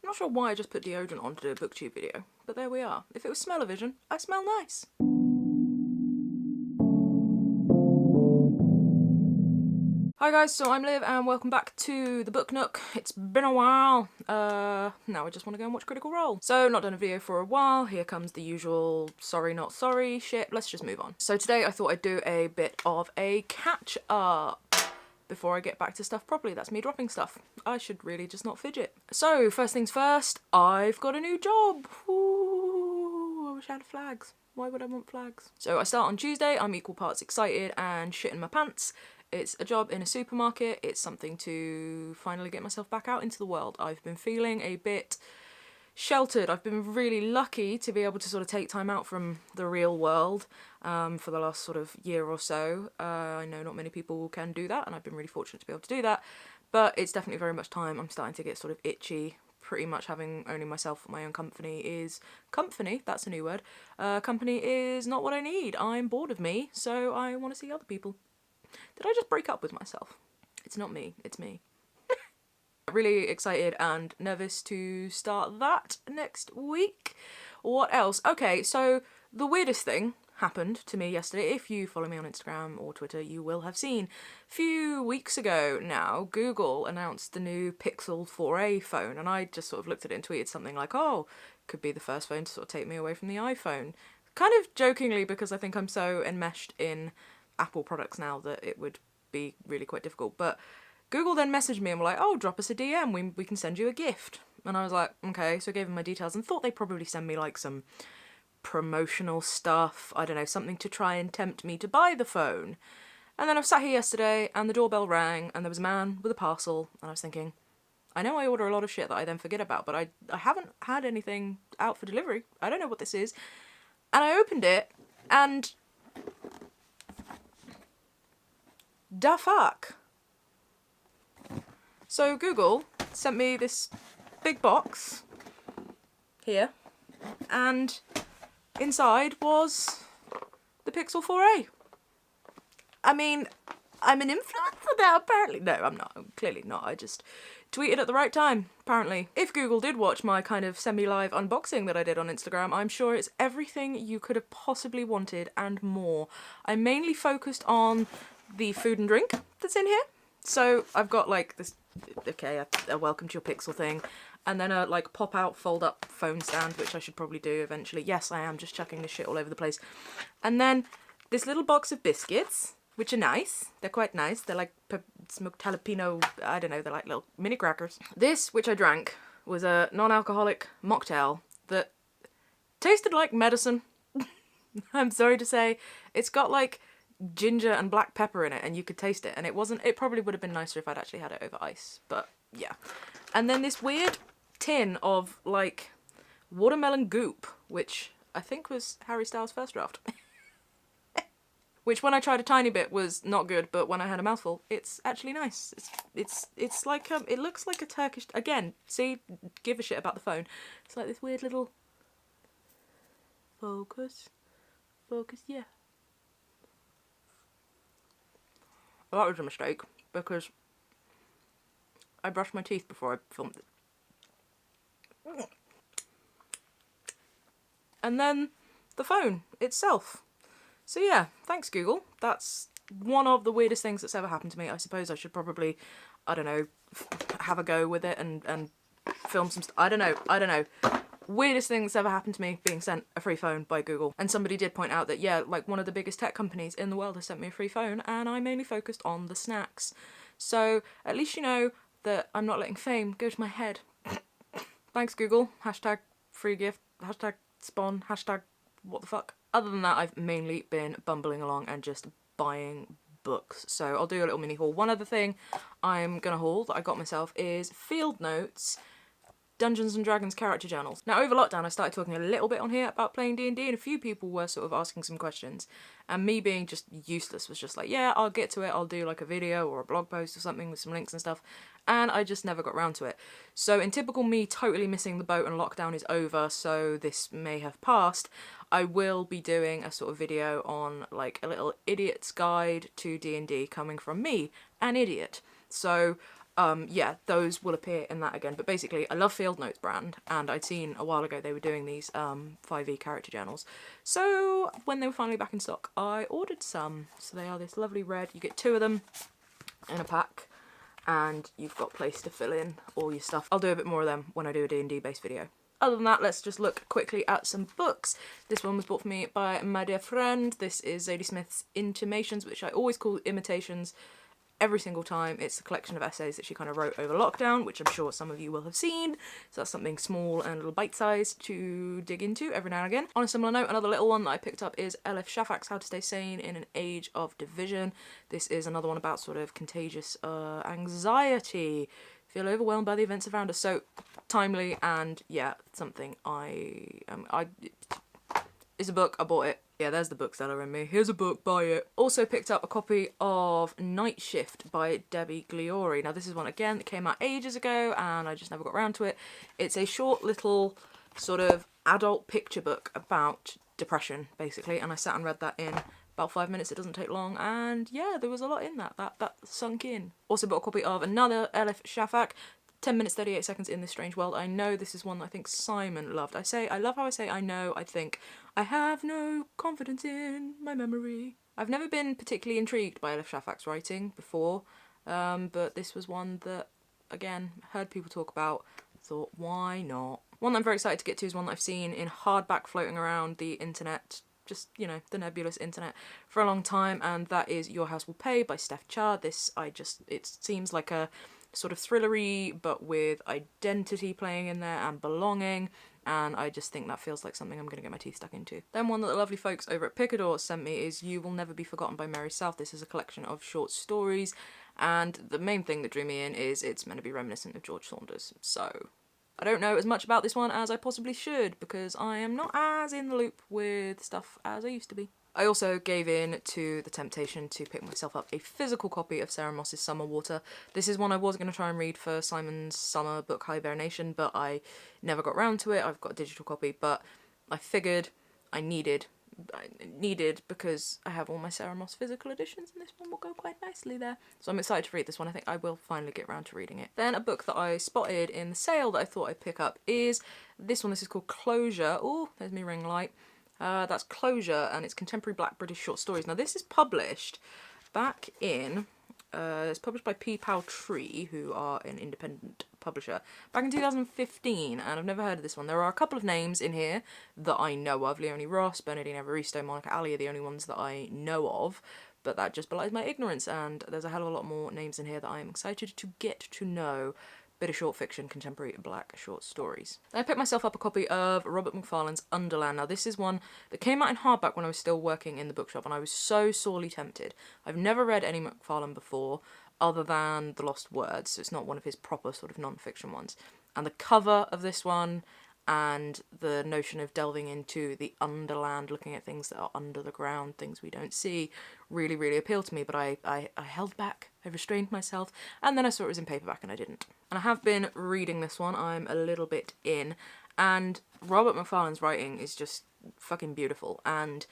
I'm not sure why I just put deodorant on to do a booktube video, but there we are. If it was smell-o-vision, I smell nice. Hi guys, so I'm Liv and welcome back to the Book Nook. It's been a while. Now I just want to go and watch Critical Role. So, not done a video for a while. Here comes the usual sorry not sorry shit. Let's just move on. So today I thought I'd do a bit of a catch up before I get back to stuff properly. That's me dropping stuff. I should really just not fidget. So, first things first, I've got a new job. Ooh, I wish I had flags. Why would I want flags? So I start on Tuesday. I'm equal parts excited and shit in my pants. It's a job in a supermarket. It's something to finally get myself back out into the world. I've been feeling a bit sheltered. I've been really lucky to be able to sort of take time out from the real world for the last sort of year or so. I know not many people can do that, and I've been really fortunate to be able to do that, but it's definitely very much time. I'm starting to get sort of itchy. Pretty much having only myself for my own company is company. That's a new word. Company is not what I need. I'm bored of me, so I want to see other people. Did I just break up with myself? It's not me, it's me. Really excited and nervous to start that next week. What else? Okay, so the weirdest thing happened to me yesterday. If you follow me on Instagram or Twitter, you will have seen. A few weeks ago now, Google announced the new Pixel 4a phone, and I just sort of looked at it and tweeted something like, oh, could be the first phone to sort of take me away from the iPhone. Kind of jokingly, because I think I'm so enmeshed in Apple products now that it would be really quite difficult. But Google then messaged me and were like, oh, drop us a DM, we can send you a gift. And I was like, okay, so I gave them my details and thought they'd probably send me like some promotional stuff, I don't know, something to try and tempt me to buy the phone. And then I was sat here yesterday and the doorbell rang and there was a man with a parcel, and I was thinking, I know I order a lot of shit that I then forget about, but I haven't had anything out for delivery. I don't know what this is. And I opened it and da fuck. So Google sent me this big box here, and inside was the Pixel 4a. I mean, I'm an influencer now, apparently. No, I'm not. I'm clearly not. I just tweeted at the right time, apparently. If Google did watch my kind of semi-live unboxing that I did on Instagram, I'm sure it's everything you could have possibly wanted and more. I mainly focused on the food and drink that's in here. So I've got like this, okay, a welcome to your Pixel thing, and then a like pop out fold up phone stand, which I should probably do eventually. Yes, I am just chucking this shit all over the place. And then this little box of biscuits, which are nice. They're quite nice. They're like smoked jalapeno, I don't know, they're like little mini crackers. This, which I drank, was a non-alcoholic mocktail that tasted like medicine. I'm sorry to say. It's got like ginger and black pepper in it, and you could taste it, and it probably would have been nicer if I'd actually had it over ice, but yeah. And then this weird tin of like watermelon goop, which I think was Harry Styles' first draft. Which when I tried a tiny bit was not good, but when I had a mouthful, it's actually nice. It's like it looks like a Turkish, again, see, give a shit about the phone. It's like this weird little focus, yeah. Well, that was a mistake, because I brushed my teeth before I filmed it. And then the phone itself. So yeah, thanks Google. That's one of the weirdest things that's ever happened to me. I suppose I should probably, I don't know, have a go with it and film some I don't know. Weirdest thing that's ever happened to me, being sent a free phone by Google. And somebody did point out that, yeah, like one of the biggest tech companies in the world has sent me a free phone, and I mainly focused on the snacks. So at least you know that I'm not letting fame go to my head. Thanks Google. Hashtag free gift. Hashtag spawn. Hashtag what the fuck. Other than that, I've mainly been bumbling along and just buying books. So I'll do a little mini haul. One other thing I'm gonna haul that I got myself is Field Notes Dungeons and Dragons character journals. Now over lockdown I started talking a little bit on here about playing D&D, and a few people were sort of asking some questions, and me being just useless was just like, yeah, I'll get to it, I'll do like a video or a blog post or something with some links and stuff, and I just never got round to it. So in typical me totally missing the boat and lockdown is over, so this may have passed, I will be doing a sort of video on like a little idiot's guide to D&D coming from me, an idiot. So yeah, those will appear in that again. But basically, I love Field Notes brand, and I'd seen a while ago they were doing these 5e character journals. So when they were finally back in stock, I ordered some. So they are this lovely red. You get 2 of them in a pack, and you've got place to fill in all your stuff. I'll do a bit more of them when I do a D&D based video. Other than that, let's just look quickly at some books. This one was bought for me by my dear friend. This is Zadie Smith's Intimations, which I always call Imitations every single time. It's a collection of essays that she kind of wrote over lockdown, which I'm sure some of you will have seen. So that's something small and a little bite-sized to dig into every now and again. On a similar note, another little one that I picked up is Elif Shafak's How to Stay Sane in an Age of Division. This is another one about sort of contagious anxiety. Feel overwhelmed by the events around us. So timely, and yeah, something it's a book, I bought it. Yeah, there's the bookseller in me. Here's a book, buy it. Also picked up a copy of Night Shift by Debbie Gliori. Now this is one again that came out ages ago and I just never got around to it. It's a short little sort of adult picture book about depression, basically, and I sat and read that in about 5 minutes. It doesn't take long, and yeah, there was a lot in that sunk in. Also bought a copy of another Elif Shafak, 10 minutes 38 seconds in this strange world. I know this is one that I think Simon loved. I love how I say I know, I think. I have no confidence in my memory. I've never been particularly intrigued by Elif Shafak's writing before, but this was one that, again, heard people talk about, thought, why not? One that I'm very excited to get to is one that I've seen in hardback floating around the internet, just, you know, the nebulous internet, for a long time, and that is Your House Will Pay by Steph Char. It seems like a sort of thrillery, but with identity playing in there and belonging, and I just think that feels like something I'm going to get my teeth stuck into. Then one that the lovely folks over at Picador sent me is You Will Never Be Forgotten by Mary South. This is a collection of short stories, and the main thing that drew me in is it's meant to be reminiscent of George Saunders, so I don't know as much about this one as I possibly should, because I am not as in the loop with stuff as I used to be. I also gave in to the temptation to pick myself up a physical copy of Sarah Moss's Summer Water. This is one I was going to try and read for Simon's summer book Hibernation, but I never got round to it. I've got a digital copy, but I figured I needed because I have all my Sarah Moss physical editions, and this one will go quite nicely there. So I'm excited to read this one. I think I will finally get round to reading it. Then a book that I spotted in the sale that I thought I'd pick up is this one. This is called Closure. Oh, there's me ring light. That's Closure, and it's contemporary Black British short stories. Now this is published back in, it's published by P. Pal Tree, who are an independent publisher, back in 2015, and I've never heard of this one. There are a couple of names in here that I know of. Leonie Ross, Bernardine Evaristo, Monica Ali are the only ones that I know of, but that just belies my ignorance, and there's a hell of a lot more names in here that I'm excited to get to know. Bit of short fiction, contemporary Black short stories. I picked myself up a copy of Robert Macfarlane's Underland. Now this is one that came out in hardback when I was still working in the bookshop, and I was so sorely tempted. I've never read any Macfarlane before, other than The Lost Words, so it's not one of his proper sort of non-fiction ones. And the cover of this one, and the notion of delving into the underland, looking at things that are under the ground, things we don't see, really, really appealed to me, but I held back, I restrained myself, and then I saw it was in paperback and I didn't. And I have been reading this one, I'm a little bit in, and Robert Macfarlane's writing is just fucking beautiful, and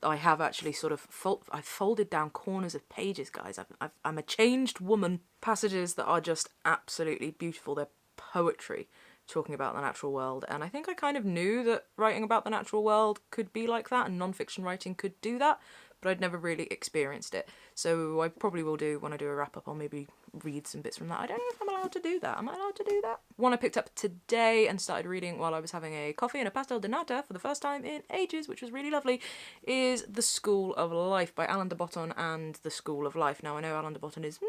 I have actually sort of I've folded down corners of pages, guys. I'm a changed woman. Passages that are just absolutely beautiful, they're poetry, talking about the natural world, and I think I kind of knew that writing about the natural world could be like that and non-fiction writing could do that, but I'd never really experienced it. So I probably will do, when I do a wrap-up, I'll maybe read some bits from that. I don't know if I'm allowed to do that. Am I allowed to do that? One I picked up today and started reading while I was having a coffee and a pastel de nata for the first time in ages, which was really lovely, is The School of Life by Alain de Botton and The School of Life. Now I know Alain de Botton is,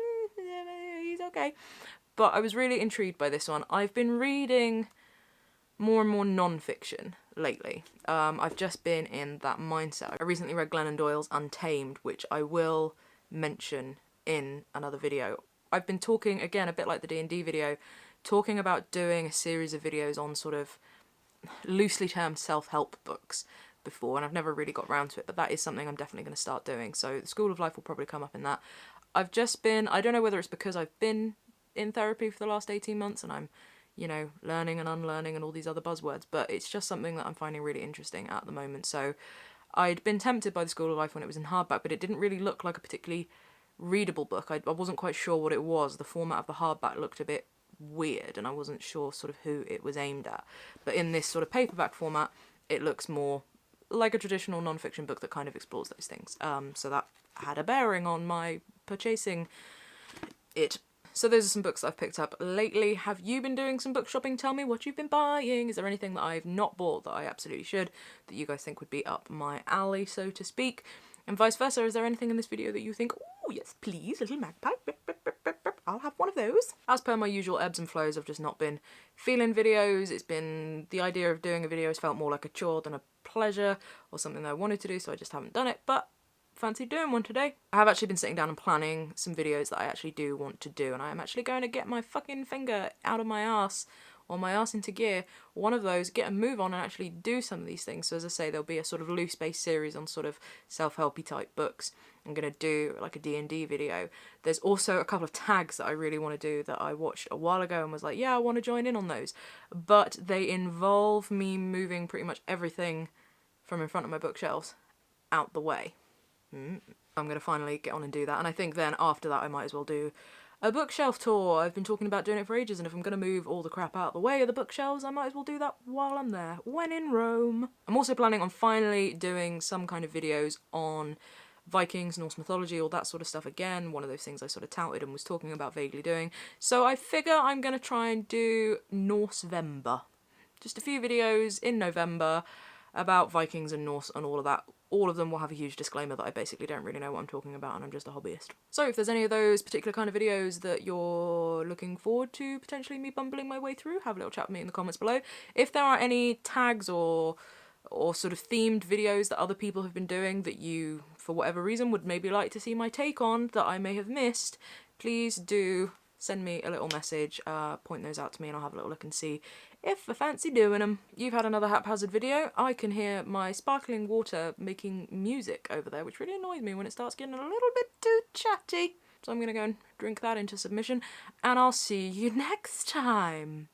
he's okay, but I was really intrigued by this one. I've been reading more and more non-fiction lately. I've just been in that mindset. I recently read Glennon Doyle's Untamed, which I will mention in another video. I've been talking, again, a bit like the D&D video, talking about doing a series of videos on sort of loosely termed self-help books before, and I've never really got around to it, but that is something I'm definitely going to start doing. So The School of Life will probably come up in that. I've just been, I don't know whether it's because I've been in therapy for the last 18 months and I'm, you know, learning and unlearning and all these other buzzwords, but it's just something that I'm finding really interesting at the moment. So I'd been tempted by The School of Life when it was in hardback, but it didn't really look like a particularly readable book. I wasn't quite sure what it was. The format of the hardback looked a bit weird and I wasn't sure sort of who it was aimed at. But in this sort of paperback format, it looks more like a traditional non-fiction book that kind of explores those things. So that had a bearing on my purchasing it. So those are some books that I've picked up lately. Have you been doing some book shopping? Tell me what you've been buying. Is there anything that I've not bought that I absolutely should, that you guys think would be up my alley, so to speak? And vice versa, is there anything in this video that you think, oh yes please, little magpie, I'll have one of those? As per my usual ebbs and flows, I've just not been feeling videos. It's been, the idea of doing a video has felt more like a chore than a pleasure or something that I wanted to do, so I just haven't done it, but fancy doing one today. I have actually been sitting down and planning some videos that I actually do want to do, and I am actually going to get my fucking finger out of my ass, or my ass into gear, one of those, get a move on and actually do some of these things. So as I say, there'll be a sort of loose base series on sort of self-helpy type books. I'm going to do like a D&D video. There's also a couple of tags that I really want to do that I watched a while ago and was like, yeah, I want to join in on those. But they involve me moving pretty much everything from in front of my bookshelves out the way. I'm going to finally get on and do that. And I think then after that I might as well do a bookshelf tour. I've been talking about doing it for ages, and if I'm going to move all the crap out of the way of the bookshelves, I might as well do that while I'm there, when in Rome. I'm also planning on finally doing some kind of videos on Vikings, Norse mythology, all that sort of stuff again. One of those things I sort of touted and was talking about vaguely doing. So I figure I'm going to try and do Norsevember. Just a few videos in November about Vikings and Norse and all of that. All of them will have a huge disclaimer that I basically don't really know what I'm talking about and I'm just a hobbyist. So if there's any of those particular kind of videos that you're looking forward to potentially me bumbling my way through, have a little chat with me in the comments below. If there are any tags or sort of themed videos that other people have been doing that you, for whatever reason, would maybe like to see my take on that I may have missed, please do send me a little message, point those out to me, and I'll have a little look and see if I fancy doing them. You've had another haphazard video. I can hear my sparkling water making music over there, which really annoys me when it starts getting a little bit too chatty. So I'm going to go and drink that into submission, and I'll see you next time.